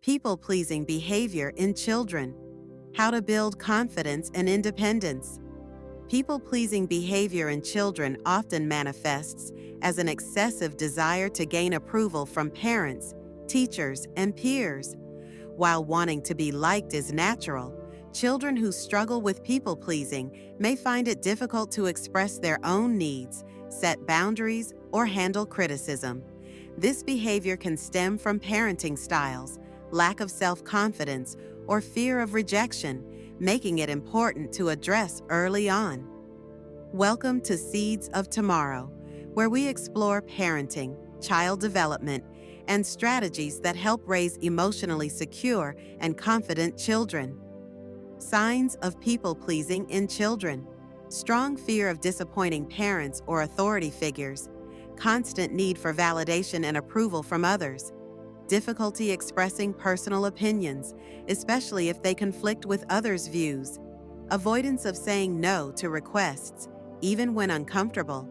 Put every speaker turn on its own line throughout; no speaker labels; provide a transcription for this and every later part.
People-pleasing behavior in children. How to build confidence and independence. People-pleasing behavior in children often manifests as an excessive desire to gain approval from parents, teachers, and peers. While wanting to be liked is natural, children who struggle with people-pleasing may find it difficult to express their own needs, set boundaries, or handle criticism. This behavior can stem from parenting styles, lack of self-confidence, or fear of rejection, making it important to address early on. Welcome to Seeds of Tomorrow, where we explore parenting, child development, and strategies that help raise emotionally secure and confident children. Signs of people-pleasing in children. Strong fear of disappointing parents or authority figures. Constant need for validation and approval from others. Difficulty expressing personal opinions, especially if they conflict with others' views. Avoidance of saying no to requests, even when uncomfortable.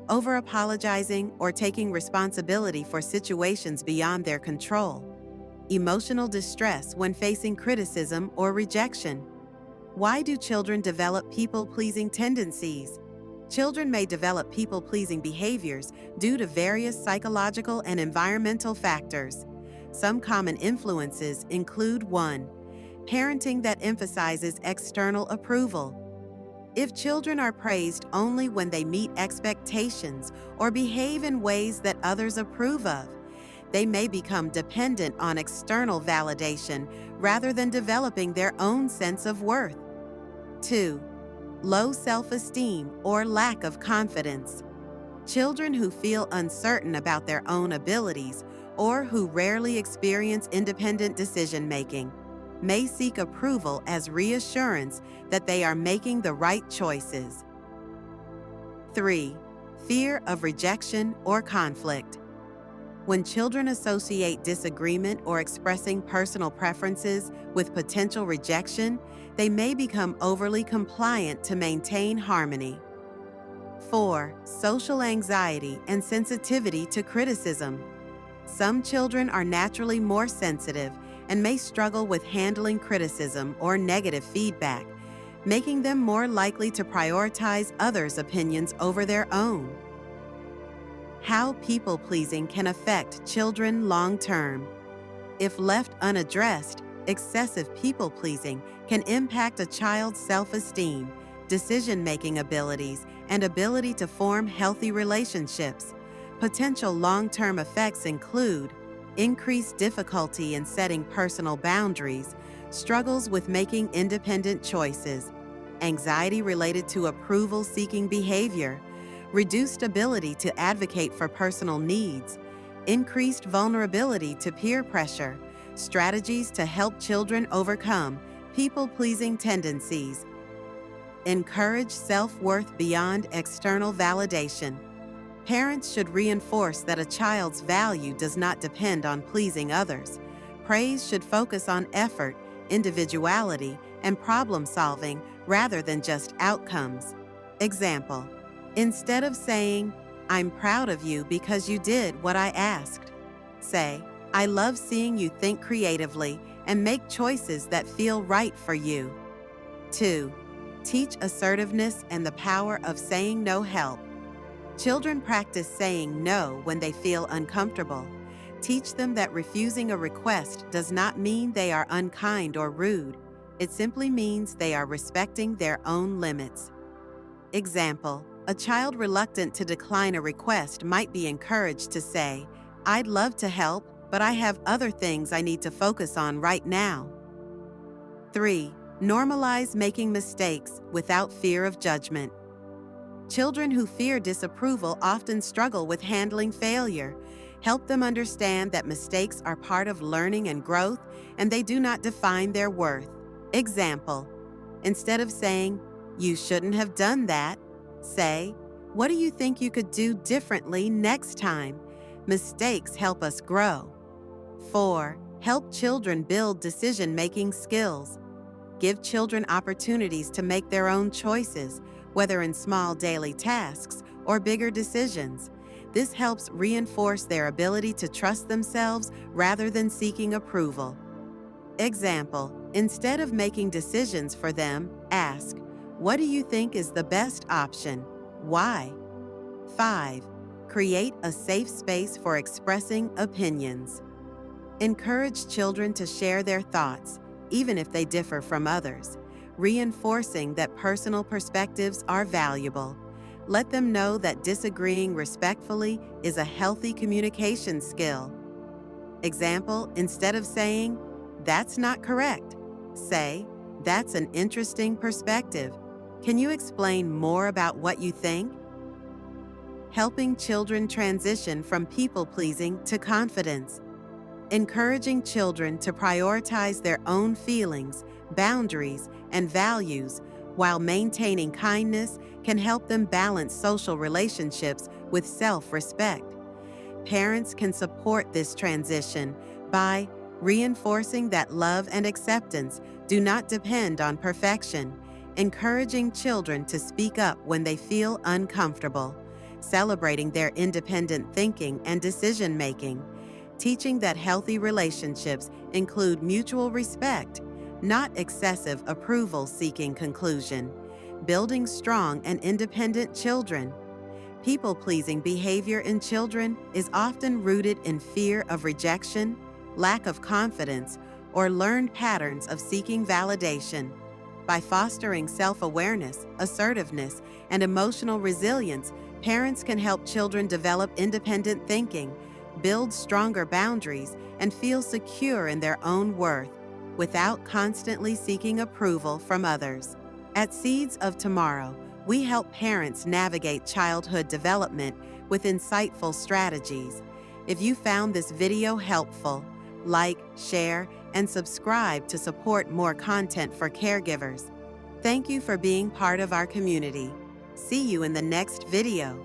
Over-apologizing or taking responsibility for situations beyond their control. Emotional distress when facing criticism or rejection. Why do children develop people-pleasing tendencies? Children may develop people-pleasing behaviors due to various psychological and environmental factors. Some common influences include 1. Parenting that emphasizes external approval. If children are praised only when they meet expectations or behave in ways that others approve of, they may become dependent on external validation rather than developing their own sense of worth. 2. Low self-esteem or lack of confidence. Children who feel uncertain about their own abilities or who rarely experience independent decision-making may seek approval as reassurance that they are making the right choices. 3. Fear of rejection or conflict. When children associate disagreement or expressing personal preferences with potential rejection, they may become overly compliant to maintain harmony. 4. Social anxiety and sensitivity to criticism. Some children are naturally more sensitive and may struggle with handling criticism or negative feedback, making them more likely to prioritize others' opinions over their own. How people-pleasing can affect children long-term. If left unaddressed, excessive people-pleasing can impact a child's self-esteem, decision-making abilities, and ability to form healthy relationships. Potential long-term effects include increased difficulty in setting personal boundaries, struggles with making independent choices, anxiety related to approval-seeking behavior, reduced ability to advocate for personal needs, increased vulnerability to peer pressure, strategies to help children overcome people-pleasing tendencies. Encourage self-worth beyond external validation. Parents should reinforce that a child's value does not depend on pleasing others. Praise should focus on effort, individuality, and problem-solving rather than just outcomes. Example: instead of saying, "I'm proud of you because you did what I asked," say, "I love seeing you think creatively and make choices that feel right for you." 2. Teach assertiveness and the power of saying no help. Children practice saying no when they feel uncomfortable. Teach them that refusing a request does not mean they are unkind or rude. It simply means they are respecting their own limits. Example: a child reluctant to decline a request might be encouraged to say, "I'd love to help, but I have other things I need to focus on right now." 3. Normalize making mistakes without fear of judgment. Children who fear disapproval often struggle with handling failure. Help them understand that mistakes are part of learning and growth, and they do not define their worth. Example: instead of saying, "You shouldn't have done that," say, "What do you think you could do differently next time?" Mistakes help us grow. 4. Help children build decision-making skills. Give children opportunities to make their own choices, whether in small daily tasks or bigger decisions. This helps reinforce their ability to trust themselves rather than seeking approval. Example, instead of making decisions for them, ask, "What do you think is the best option? Why?" 5. Create a safe space for expressing opinions. Encourage children to share their thoughts, even if they differ from others, reinforcing that personal perspectives are valuable. Let them know that disagreeing respectfully is a healthy communication skill. Example, instead of saying, "That's not correct," say, "That's an interesting perspective. Can you explain more about what you think?" Helping children transition from people-pleasing to confidence. Encouraging children to prioritize their own feelings, boundaries, and values while maintaining kindness can help them balance social relationships with self-respect. Parents can support this transition by reinforcing that love and acceptance do not depend on perfection, encouraging children to speak up when they feel uncomfortable, celebrating their independent thinking and decision-making, teaching that healthy relationships include mutual respect, not excessive approval-seeking conclusion, building strong and independent children. People-pleasing behavior in children is often rooted in fear of rejection, lack of confidence, or learned patterns of seeking validation. By fostering self-awareness, assertiveness, and emotional resilience, parents can help children develop independent thinking, build stronger boundaries, and feel secure in their own worth, without constantly seeking approval from others. At Seeds of Tomorrow, we help parents navigate childhood development with insightful strategies. If you found this video helpful, like, share, and subscribe to support more content for caregivers. Thank you for being part of our community. See you in the next video.